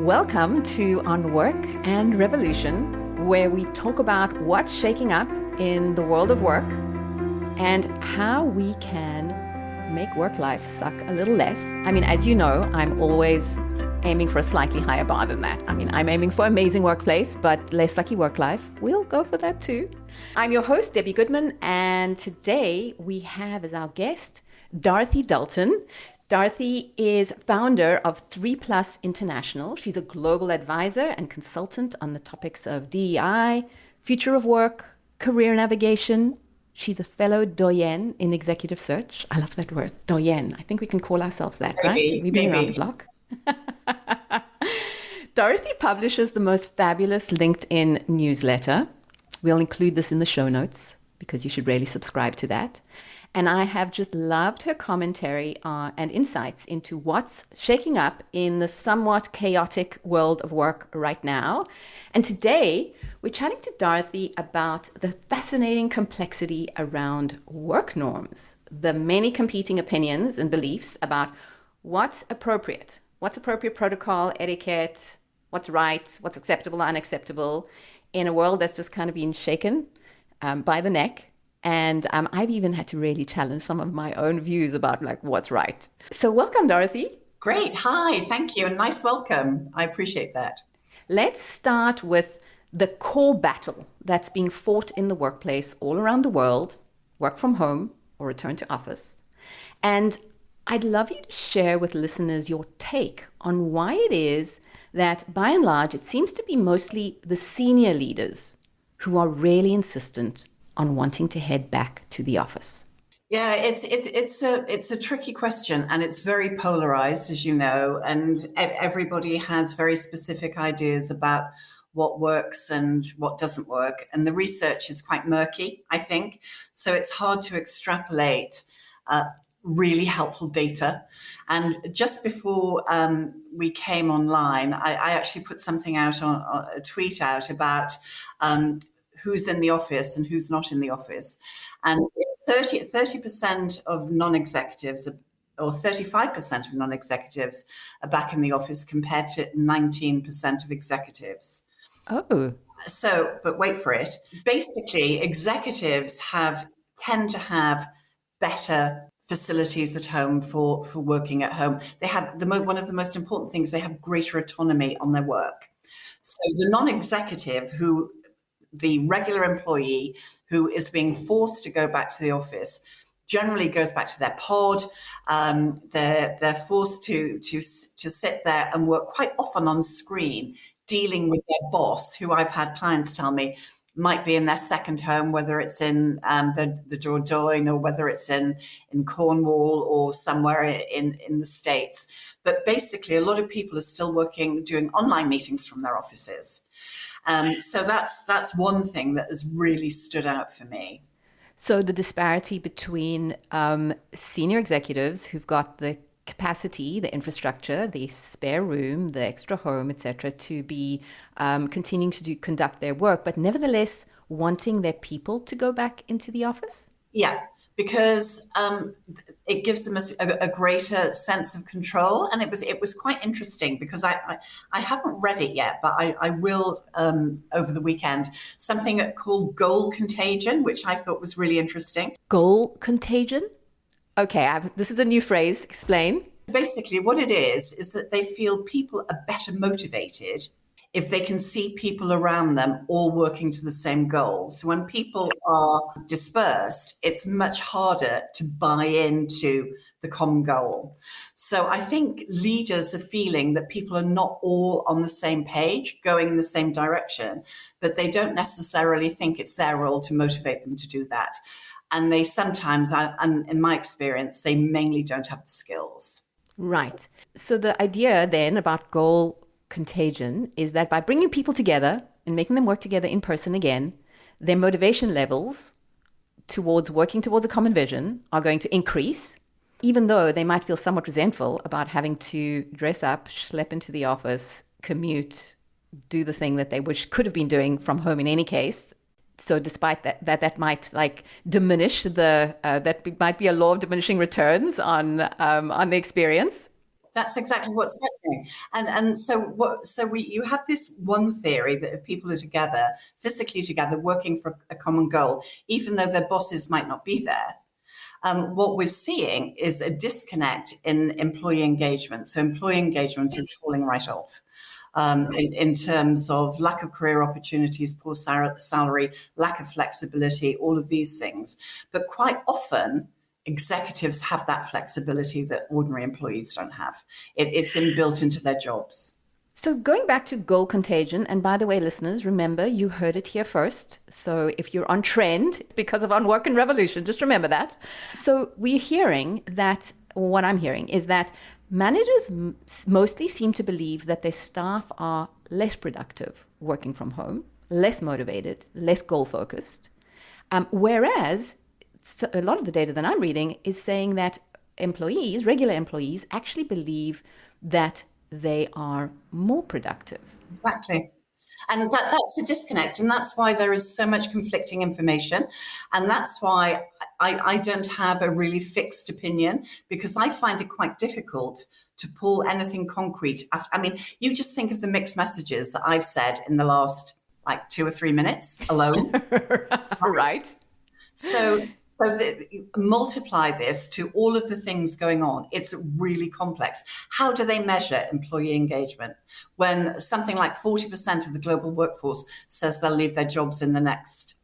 Welcome to On Work and Revolution, where we talk about what's shaking up in the world of work and how we can make work life suck a little less. I mean, as you know, I'm always aiming for a slightly higher bar than that. I mean, I'm aiming for amazing workplace, but less sucky work life. We'll go for that too. I'm your host, Debbie Goodman, and today we have as our guest Dorothy Dalton. Dorothy is founder of 3+ International. She's a global advisor and consultant on the topics of DEI, future of work, career navigation. She's a fellow doyenne in executive search. I love that word, doyenne. I think we can call ourselves that, right? We've been around the block. Dorothy publishes the most fabulous LinkedIn newsletter. We'll include this in the show notes because you should really subscribe to that. And I have just loved her commentary and insights into what's shaking up in the somewhat chaotic world of work right now. And today, we're chatting to Dorothy about the fascinating complexity around work norms, the many competing opinions and beliefs about what's appropriate protocol, etiquette, what's right, what's acceptable, unacceptable, in a world that's just kind of been shaken by the neck. And I've even had to really challenge some of my own views about like what's right. So welcome, Dorothy. Great. Hi. Thank you. And nice welcome. I appreciate that. Let's start with the core battle that's being fought in the workplace all around the world, work from home or return to office. And I'd love you to share with listeners your take on why it is that by and large, it seems to be mostly the senior leaders who are really insistent on wanting to head back to the office. Yeah, it's a tricky question, and it's very polarized, as you know, and everybody has very specific ideas about what works and what doesn't work. And the research is quite murky, I think. So it's hard to extrapolate really helpful data. And just before we came online, I actually put something out on a tweet out about who's in the office and who's not in the office. And 30% of non-executives or 35% of non-executives are back in the office compared to 19% of executives. Oh. So, but wait for it. Basically, executives tend to have better facilities at home for working at home. They have one of the most important things, they have greater autonomy on their work. So the non-executive the regular employee who is being forced to go back to the office generally goes back to their pod. They're forced to sit there and work quite often on screen, dealing with their boss, who I've had clients tell me might be in their second home, whether it's in the Dordogne or whether it's in Cornwall or somewhere in the States. But basically, a lot of people are still doing online meetings from their offices. So that's one thing that has really stood out for me. So the disparity between senior executives who've got the capacity, the infrastructure, the spare room, the extra home, etc., to be continuing to conduct their work, but nevertheless wanting their people to go back into the office? Yeah, because it gives them a greater sense of control, and it was quite interesting because I haven't read it yet, but I will over the weekend. Something called goal contagion, which I thought was really interesting. Goal contagion? Okay, this is a new phrase. Explain. Basically, what it is that they feel people are better motivated if they can see people around them all working to the same goal. So when people are dispersed, it's much harder to buy into the common goal. So I think leaders are feeling that people are not all on the same page, going in the same direction, but they don't necessarily think it's their role to motivate them to do that. And they sometimes, and in my experience, they mainly don't have the skills. Right. So the idea then about goal contagion is that by bringing people together and making them work together in person again, their motivation levels towards working towards a common vision are going to increase, even though they might feel somewhat resentful about having to dress up, schlep into the office, commute, do the thing that they wish could have been doing from home in any case. So despite that might like diminish that might be a law of diminishing returns on the experience. That's exactly what's happening. And you have this one theory that if people are together, physically together, working for a common goal, even though their bosses might not be there, what we're seeing is a disconnect in employee engagement. So employee engagement is falling right off. In terms of lack of career opportunities, poor salary, lack of flexibility, all of these things. But quite often, executives have that flexibility that ordinary employees don't have. It's inbuilt into their jobs. So going back to goal contagion, and by the way, listeners, remember you heard it here first. So if you're on trend, it's because of On Work and Revolution, just remember that. So we're hearing that, or what I'm hearing is that managers mostly seem to believe that their staff are less productive working from home, less motivated, less goal focused. Whereas a lot of the data that I'm reading is saying that employees, regular employees, actually believe that they are more productive. Exactly. And that's the disconnect. And that's why there is so much conflicting information. And that's why I don't have a really fixed opinion, because I find it quite difficult to pull anything concrete. I mean, you just think of the mixed messages that I've said in the last like 2 or 3 minutes alone. Right. So multiply this to all of the things going on. It's really complex. How do they measure employee engagement when something like 40% of the global workforce says they'll leave their jobs in the next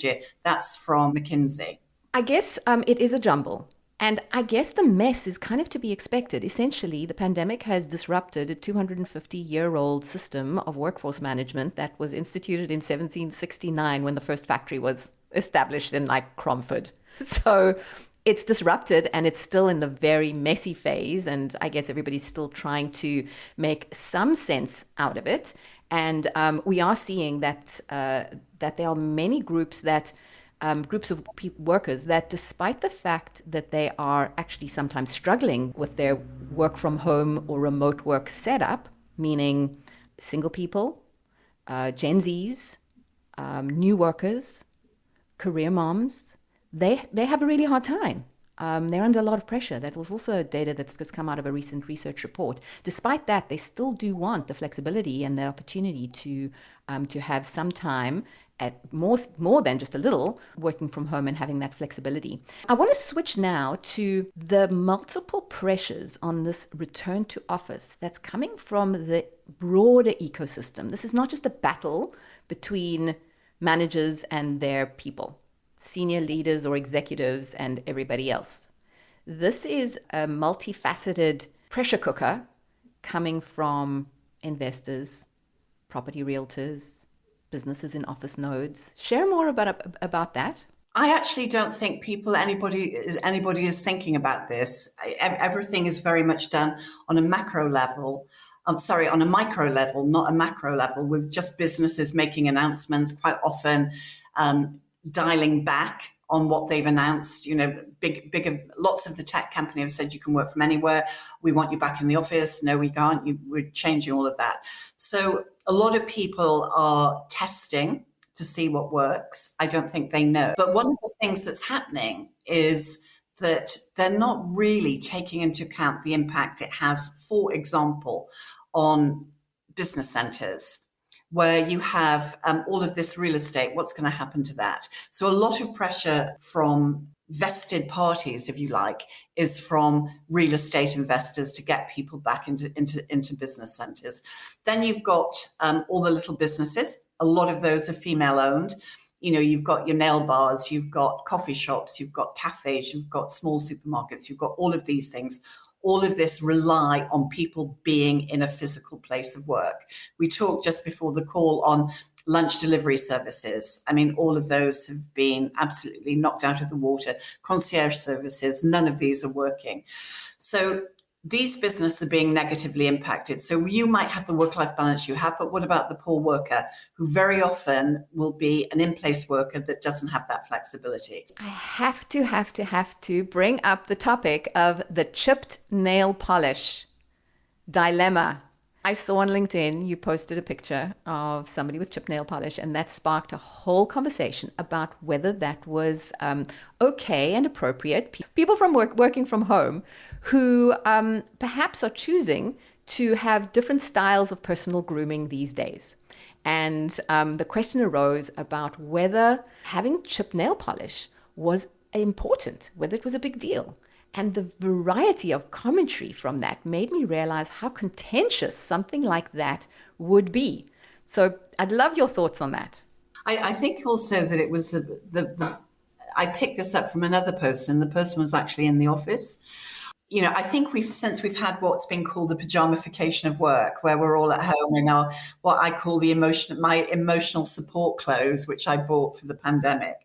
year? That's from McKinsey. I guess it is a jumble. And I guess the mess is kind of to be expected. Essentially, the pandemic has disrupted a 250-year-old system of workforce management that was instituted in 1769 when the first factory was established in like Cromford. So it's disrupted and it's still in the very messy phase. And I guess everybody's still trying to make some sense out of it. And we are seeing that there are many groups that groups of workers that, despite the fact that they are actually sometimes struggling with their work from home or remote work setup, meaning single people, Gen Zs, new workers, career moms, they have a really hard time. They're under a lot of pressure. That was also data that's just come out of a recent research report. Despite that, they still do want the flexibility and the opportunity to have some time at more than just a little working from home and having that flexibility. I want to switch now to the multiple pressures on this return to office that's coming from the broader ecosystem. This is not just a battle between managers and their people, senior leaders or executives and everybody else. This is a multifaceted pressure cooker coming from investors, property realtors, businesses in office nodes. Share more about that. I actually don't think anybody is thinking about this. Everything is very much done on a macro level. On a micro level, not a macro level, with just businesses making announcements, quite often dialing back on what they've announced. You know, lots of the tech companies have said you can work from anywhere. We want you back in the office. No, we can't. We're changing all of that. So a lot of people are testing to see what works. I don't think they know. But one of the things that's happening is that they're not really taking into account the impact it has, for example, on business centers, where you have all of this real estate. What's going to happen to that? So a lot of pressure from vested parties, if you like, is from real estate investors to get people back into business centers. Then you've got all the little businesses. A lot of those are female owned. You know, you've got your nail bars, you've got coffee shops, you've got cafes, you've got small supermarkets, you've got all of these things. All of this rely on people being in a physical place of work. We talked just before the call on lunch delivery services. I mean, all of those have been absolutely knocked out of the water. Concierge services, none of these are working. So these businesses are being negatively impacted. So you might have the work-life balance you have, but what about the poor worker who very often will be an in-place worker that doesn't have that flexibility? I have to bring up the topic of the chipped nail polish dilemma. I saw on LinkedIn you posted a picture of somebody with chip nail polish, and that sparked a whole conversation about whether that was okay and appropriate. People from working from home who perhaps are choosing to have different styles of personal grooming these days. And the question arose about whether having chip nail polish was important, whether it was a big deal. And the variety of commentary from that made me realize how contentious something like that would be. So I'd love your thoughts on that. I think also that it was I picked this up from another person. The person was actually in the office. You know, I think since we've had what's been called the pajamification of work, where we're all at home in our what I call my emotional support clothes, which I bought for the pandemic,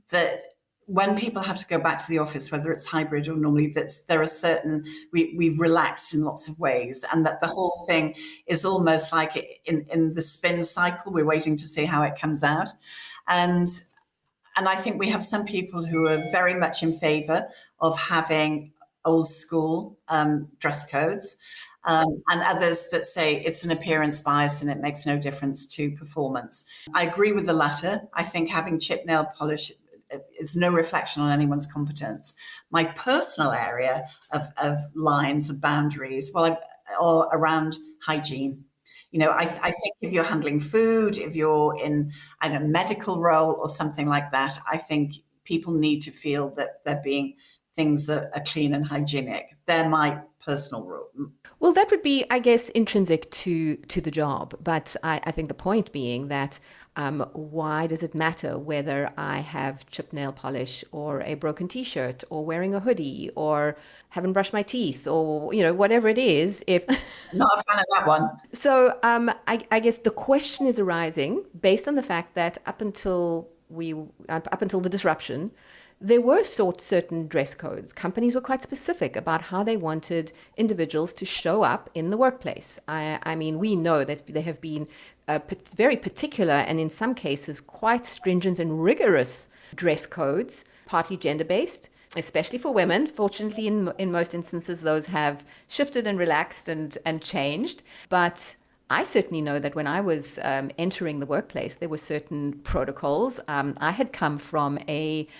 that when people have to go back to the office, whether it's hybrid or normally, there are we've relaxed in lots of ways, and that the whole thing is almost like in the spin cycle. We're waiting to see how it comes out, and I think we have some people who are very much in favor of having old school dress codes, and others that say it's an appearance bias and it makes no difference to performance. I agree with the latter. I think having chip nail polish is no reflection on anyone's competence. My personal area of lines, of boundaries, are around hygiene. You know, I think if you're handling food, if you're in a medical role or something like that, I think people need to feel that things are clean and hygienic. They're my personal rule. Well, that would be, I guess, intrinsic to the job. But I think the point being that why does it matter whether I have chip nail polish or a broken T-shirt or wearing a hoodie or haven't brushed my teeth or, you know, whatever it is? If Not a fan of that one. So I guess the question is arising based on the fact that up until the disruption, there were certain dress codes. Companies were quite specific about how they wanted individuals to show up in the workplace. I mean, we know that there have been very particular and in some cases quite stringent and rigorous dress codes, partly gender-based, especially for women. Fortunately, in most instances, those have shifted and relaxed and changed. But I certainly know that when I was entering the workplace, there were certain protocols. I had come from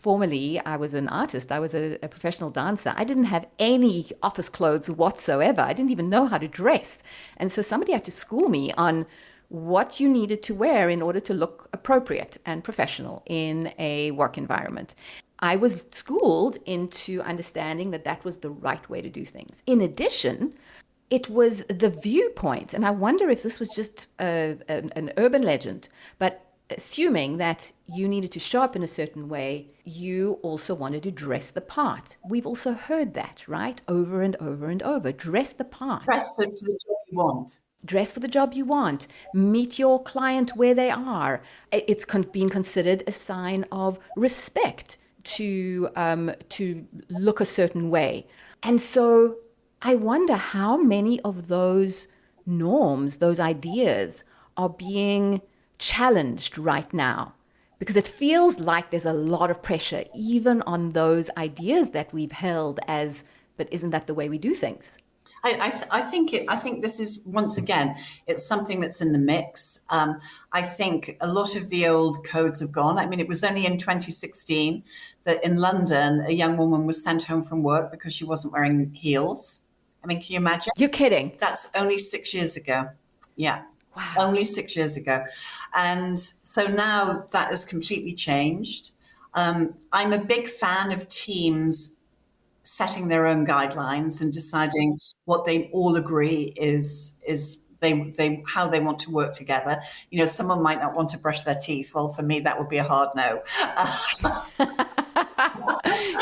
formerly, I was an artist. I was a professional dancer. I didn't have any office clothes whatsoever. I didn't even know how to dress. And so somebody had to school me on what you needed to wear in order to look appropriate and professional in a work environment. I was schooled into understanding that that was the right way to do things. In addition, it was the viewpoint, and I wonder if this was just an urban legend, but assuming that you needed to show up in a certain way, you also wanted to dress the part. We've also heard that, right? Over and over and over. Dress the part. Dress for the job you want. Dress for the job you want. Meet your client where they are. It's being considered a sign of respect to look a certain way. And so I wonder how many of those norms, those ideas are being challenged right now, because it feels like there's a lot of pressure even on those ideas that we've held as, but isn't that the way we do things? I think this is, once again, it's something that's in the mix. I think a lot of the old codes have gone. I mean, it was only in 2016 that in London, a young woman was sent home from work because she wasn't wearing heels. I mean, can you imagine? You're kidding. That's only 6 years ago. Yeah. Wow. Only 6 years ago. And so now that has completely changed. I'm a big fan of teams setting their own guidelines and deciding what they all agree is they how they want to work together. You know, someone might not want to brush their teeth. Well, for me, that would be a hard no.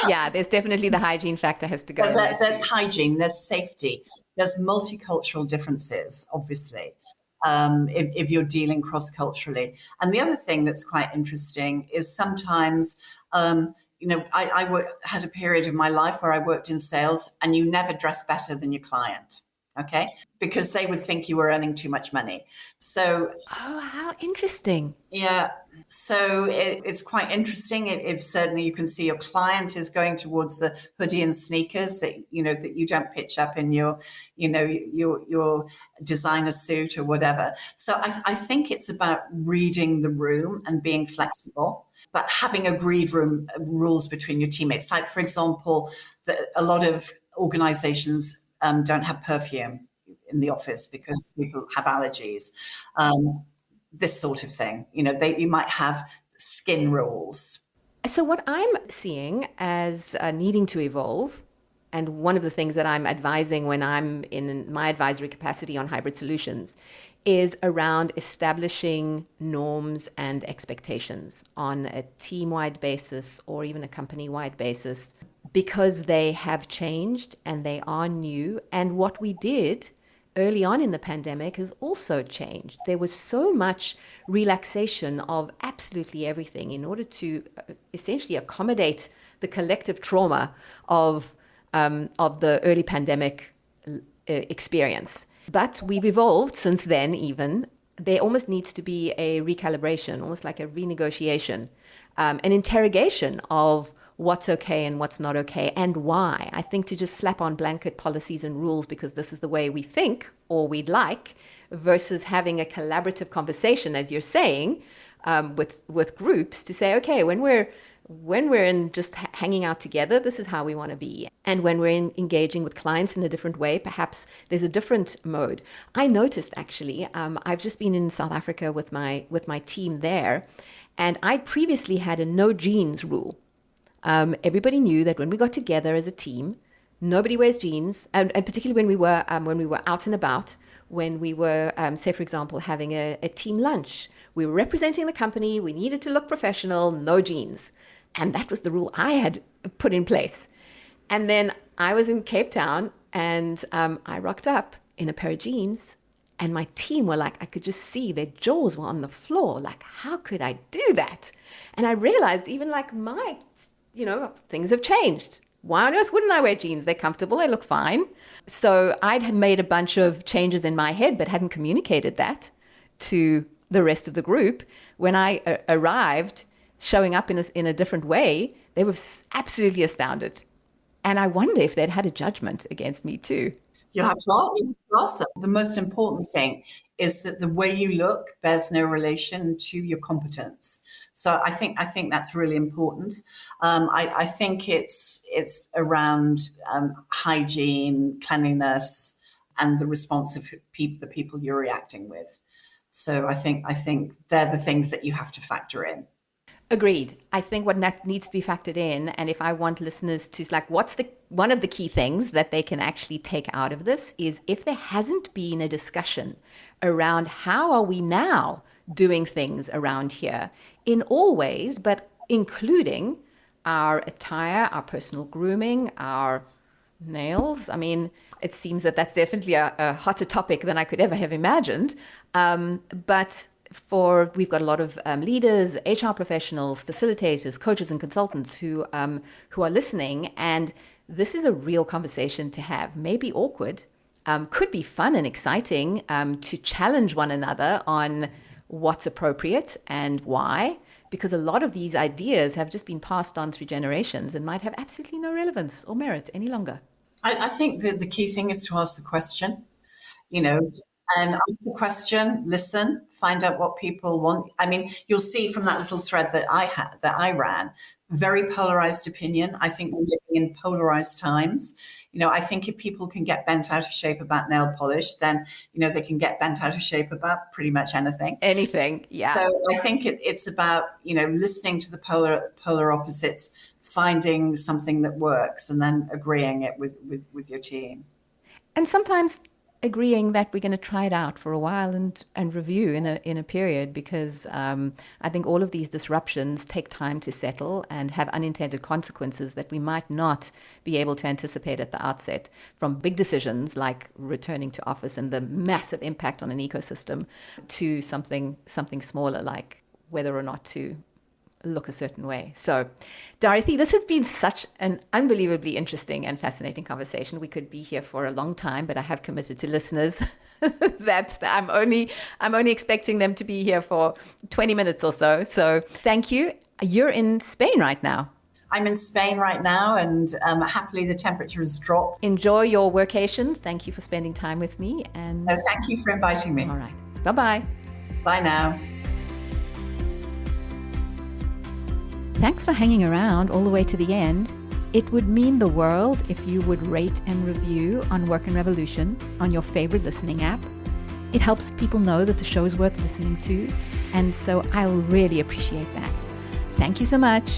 Yeah, there's definitely the hygiene factor has to go. There's hygiene, there's safety, there's multicultural differences, obviously, if you're dealing cross-culturally. And the other thing that's quite interesting is sometimes, you know, I had a period of my life where I worked in sales and you never dress better than your client. Okay, because they would think you were earning too much money. So, oh, how interesting. Yeah. So it's quite interesting if certainly you can see your client is going towards the hoodie and sneakers that that you don't pitch up in your your designer suit or whatever. So I think it's about reading the room and being flexible, but having agreed rules between your teammates. Like for example, a lot of organizations don't have perfume in the office because people have allergies. This sort of thing. You might have skin rules. So, what I'm seeing as needing to evolve, and one of the things that I'm advising when I'm in my advisory capacity on hybrid solutions, is around establishing norms and expectations on a team wide basis or even a company wide basis, because they have changed and they are new. And what we did early on in the pandemic has also changed. There was so much relaxation of absolutely everything in order to essentially accommodate the collective trauma of the early pandemic experience. But we've evolved since then. Even there almost needs to be a recalibration, almost like a renegotiation, an interrogation of what's okay and what's not okay and why. I think to just slap on blanket policies and rules because this is the way we think or we'd like, versus having a collaborative conversation, as you're saying, with groups to say, okay, when we're in just hanging out together, this is how we want to be. And when we're engaging with clients in a different way, perhaps there's a different mode. I noticed actually, I've just been in South Africa with my team there, and I previously had a no jeans rule. Everybody knew that when we got together as a team, nobody wears jeans, and particularly when we were out and about, when we were, say, for example, having a team lunch. We were representing the company. We needed to look professional, no jeans. And that was the rule I had put in place. And then I was in Cape Town, and I rocked up in a pair of jeans, and my team were like, I could just see their jaws were on the floor. Like, how could I do that? And I realized even like things have changed. Why on earth wouldn't I wear jeans? They're comfortable, they look fine. So I'd made a bunch of changes in my head, but hadn't communicated that to the rest of the group. When I arrived, showing up in a different way, they were absolutely astounded. And I wonder if they'd had a judgment against me too. You have to ask them. The most important thing is that the way you look bears no relation to your competence. So I think that's really important. I think it's around hygiene, cleanliness, and the response of the people you're reacting with. So I think they're the things that you have to factor in. Agreed. I think what needs to be factored in, and if I want listeners to like, what's one of the key things that they can actually take out of this is if there hasn't been a discussion around how are we now doing things around here in all ways, but including our attire, our personal grooming, our nails. I mean, it seems that that's definitely a hotter topic than I could ever have imagined. But we've got a lot of leaders, HR professionals, facilitators, coaches, and consultants who are listening, and this is a real conversation to have. Maybe awkward, could be fun and exciting to challenge one another on what's appropriate and why, because a lot of these ideas have just been passed on through generations and might have absolutely no relevance or merit any longer. I think that the key thing is to ask the question. And ask the question, listen, find out what people want. I mean, you'll see from that little thread that I ran, very polarized opinion. I think we're living in polarized times. I think if people can get bent out of shape about nail polish, then, they can get bent out of shape about pretty much anything. Anything, yeah. So I think it's about, listening to the polar opposites, finding something that works, and then agreeing it with your team. And sometimes agreeing that we're going to try it out for a while and review in a period, because I think all of these disruptions take time to settle and have unintended consequences that we might not be able to anticipate at the outset, from big decisions like returning to office and the massive impact on an ecosystem to something smaller like whether or not to look a certain way. So, Dorothy, this has been such an unbelievably interesting and fascinating conversation. We could be here for a long time, but I have committed to listeners that I'm only expecting them to be here for 20 minutes or so. So thank you. You're in Spain right now. I'm in Spain right now, and happily the temperature has dropped. Enjoy your workation. Thank you for spending time with me. And thank you for inviting me. All right. Bye-bye. Bye now. Thanks for hanging around all the way to the end. It would mean the world if you would rate and review on Work and Revolution on your favorite listening app. It helps people know that the show is worth listening to, and so I'll really appreciate that. Thank you so much.